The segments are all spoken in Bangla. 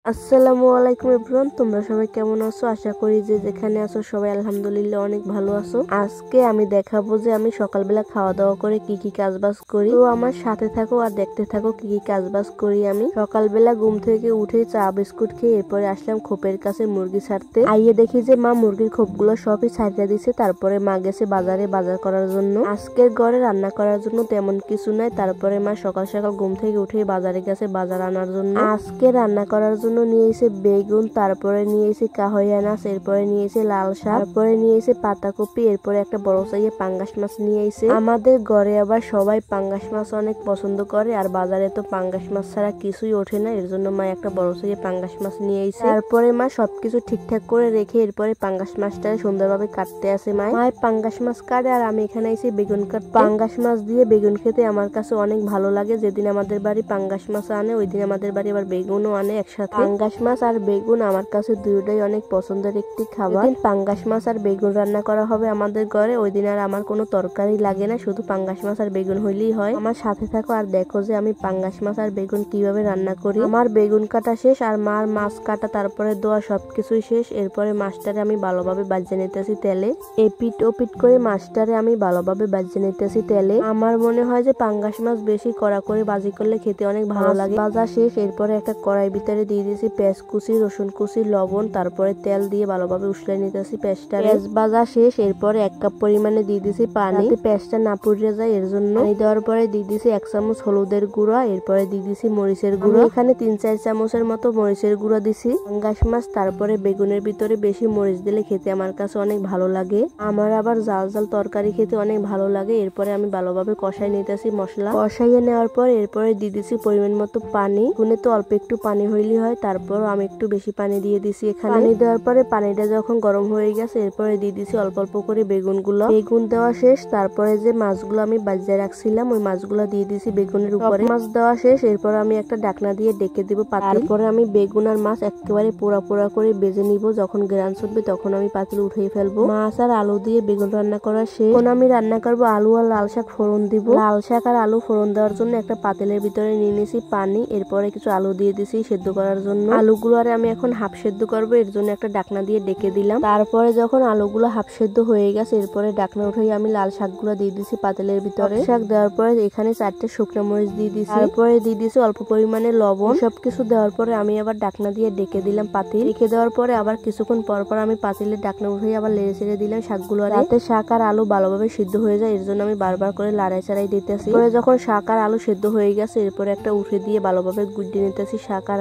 আসসালামু আলাইকুম এভরিওয়ান, তোমরা সবাই কেমন আছো? আশা করি যে যেখানে আছো সবাই আলহামদুলিল্লাহ অনেক ভালো আছো। আজকে আমি দেখাবো যে আমি সকালবেলা খাওয়া দাওয়া করে কি কি কাজবাজ করি। তো আমার সাথে থাকো আর দেখতে থাকো কি কি কাজবাজ করি। আমি সকালবেলা ঘুম থেকে উঠে চা বিস্কুট খেয়ে এরপরে আসলাম খোপের কাছে মুরগি ছাড়তে। আইয়ে দেখি যে মা মুরগির খোপগুলো সবই ছাড়িয়ে দিছে। তারপরে মা গেছে বাজারে বাজার করার জন্য। আজকের ঘরে রান্না করার জন্য তেমন কিছু নাই। তারপরে মা সকাল সকাল ঘুম থেকে উঠে বাজারে গেছে বাজার আনার জন্য। আজকে রান্না করার জন্য নিয়েছে বেগুন, তারপরে নিয়েছে কাহই আনাজ, এরপরে নিয়েছে লাল শাক, তারপরে নিয়েছে পাতাকপি, এরপরে একটা বড় সাইজের পাঙ্গাস মাছ নিয়েছে। আমাদের ঘরে আবার সবাই পাঙ্গাস মাছ অনেক পছন্দ করে, আর বাজারে তো পাঙ্গাস মাছ ছাড়া কিছুই ওঠে না। এর জন্য মা একটা বড় সাইজের পাঙ্গাস মাছ নিয়েছে। তারপরে মা সবকিছু ঠিকঠাক করে রেখে এরপরে পাঙ্গাস মাছটা সুন্দরভাবে কাটতে আসে। মা পাঙ্গাস মাছ কাটে আর আমি এখানে এসে বেগুন কাটতে। পাঙ্গাস মাছ দিয়ে বেগুন খেতে আমার কাছে অনেক ভালো লাগে। যেদিন আমাদের বাড়ি পাঙ্গাস মাছ আনে ওই দিন আমাদের বাড়ি আবার বেগুনও আনে একসাথে। পাঙ্গাস মাছ আর বেগুন আমার কাছে দুটোই অনেক পছন্দের একটি খাবার। পাঙ্গাস মাছ আর বেগুন রান্না করা হবে আমাদের ঘরে, ওই দিন আর আমার কোনো তরকারি লাগে না, শুধু পাঙ্গাস মাছ আর বেগুন হইলেই হয়। আমার সাথে থাকো আর দেখো যে আমি পাঙ্গাস মাছ আর বেগুন কিভাবে রান্না করি। আমার বেগুন কাটা শেষ আর মার মাছ কাটা, তারপরে দোয়া সবকিছুই শেষ। এরপরে মাছটারে আমি ভালোভাবে বাজিয়ে নিতেছি তেলে। এপিট ওপিট করে মাছটারে আমি ভালোভাবে বাজিয়ে নিতেছি তেলে। আমার মনে হয় যে পাঙ্গাস মাছ বেশি কড়া করে বাজি করলে খেতে অনেক ভালো লাগে। ভাজা শেষ, এরপরে একটা কড়াই ভিতরে দিয়ে দিয়েছি পেঁয়াজ কুচি, রসুন কুচি, লবণ, তারপরে তেল দিয়ে ভালোভাবে উছলে নিতেছি পেঁয়াজটা। পেঁয়াজ ভাজা শেষ, এরপরে 1 কাপ পরিমাণে দিয়ে দিয়েছি পানি, যাতে পেঁয়াজটা না পুড়ে যায় এর জন্য। পানি দেওয়ার পরে দিয়ে দিয়েছি 1 চামচ হলুদের গুঁড়া, এরপরে দিয়ে দিয়েছি মরিচের গুঁড়া। এখানে 3-4 চামচের মতো মরিচের গুঁড়া দিছি। পাঙ্গাস মাছ তারপরে বেগুনের ভিতরে বেশি মরিচ দিলে খেতে আমার কাছে অনেক ভালো লাগে। আমার আবার জাল জাল তরকারি খেতে অনেক ভালো লাগে। এরপরে আমি ভালোভাবে কষাই নিতেছি মশলা। কষাইয়ে নেওয়ার পর এরপরে দিয়ে দিছি পরিমাণ মতো পানি। গুনে তো অল্প একটু পানি হইলেই হয়, তারপর আমি একটু বেশি পানি দিয়ে দিছি এখানে। পানি দেওয়ার পরে পানিটা যখন গরম হয়ে গেছে এরপরে দিয়ে দিছি অল্প অল্প করে বেগুনগুলো। বেগুন দেওয়া শেষ, তারপরে যে মাছগুলো আমি বাজিয়ে রাখছিলাম ওই মাছগুলো দিয়ে দিছি বেগুনের উপরে। মাছ দেওয়া শেষ, এরপর আমি একটা ঢাকনা দিয়ে ডেকে দিব পাতিল। তারপরে আমি বেগুন আর মাছ একেবারে পোড়া পোড়া করে বেজে নিব। যখন গ্রান ছুটবে তখন আমি পাতিল উঠিয়ে ফেলবো। মাছ আর আলু দিয়ে বেগুন রান্না করা শেষ। এখন আমি রান্না করবো আলু আর লাল শাক ফোড়ন দিব। লাল শাক আর আলু ফোড়ন দেওয়ার জন্য একটা পাতিলের ভিতরে নিয়ে নিয়েছি পানি, এরপরে কিছু আলু দিয়ে দিছি সেদ্ধ করার জন্য। আলুগুলো আর আমি এখন হাফ সেদ্ধ করবো, এর জন্য একটা ঢাকনা দিয়ে ডেকে দিলাম। তারপরে যখন আলুগুলো হাফ সেদ্ধ হয়ে গেছে এরপরে ঢাকনা উঠে আমি লাল শাকগুলো দিয়ে দিছি পাতিলের ভিতরে। শাক দেওয়ার পরে এখানে 4টে শুকনো মরিচ দিয়ে দিছি, তারপরে দিয়ে দিছি অল্প পরিমাণে লবণ। সবকিছু দেওয়ার পরে আমি আবার ঢাকনা দিয়ে ডেকে দিলাম পাতিল। ডেকে দেওয়ার পরে আবার কিছুক্ষণ পর পর আমি পাতিলের ঢাকনা উঠে আবার লেড়ে ছেড়ে দিলাম শাকগুলো, যাতে শাক আর আলু ভালোভাবে সিদ্ধ হয়ে যায়। এর জন্য আমি বারবার করে লাড়াই চাড়াই দিতেছি। পরে যখন শাক আর আলু সিদ্ধ হয়ে গেছে এরপরে একটা উঠে দিয়ে ভালোভাবে গুড়িয়ে নিতেছি শাক আর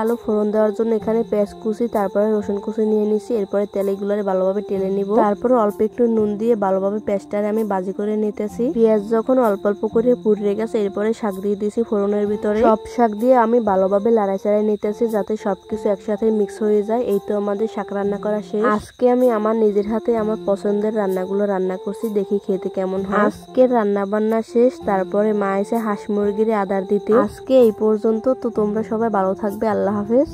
আলু ফোড়ন দেওয়ার জন্য এখানে পেঁয়াজ কুচি তারপরে রসুন কুচি নিয়ে নিছি। এরপরে তেলেগুলোরে ভালোভাবে টেলে নিব। তারপরে অল্প একটু নুন দিয়ে ভালোভাবে পেঁয়াজটারে আমি ভাজি করে নিতেছি। পেঁয়াজ যখন অল্প অল্প করে পুড়ে গেছে এরপরে শাক দিয়ে দিছি ফোড়নের ভিতরে। সব শাক দিয়ে আমি ভালোভাবে লাড়াই চাড়াই নিতেছি যাতে সবকিছু একসাথে মিক্স হয়ে যায়। এই তো আমাদের শাক রান্না করা শেষ। আজকে আমি আমার নিজের হাতে আমার পছন্দের রান্নাগুলো রান্না করছি, দেখি খেতে কেমন হয়। আজকের রান্না বান্না শেষ, তারপরে মা এসে হাঁস মুরগির আদার দিতে। আজকে এই পর্যন্ত। তো তোমরা সবাই ভালো থাকবে। আল্লাহ হাফেজ।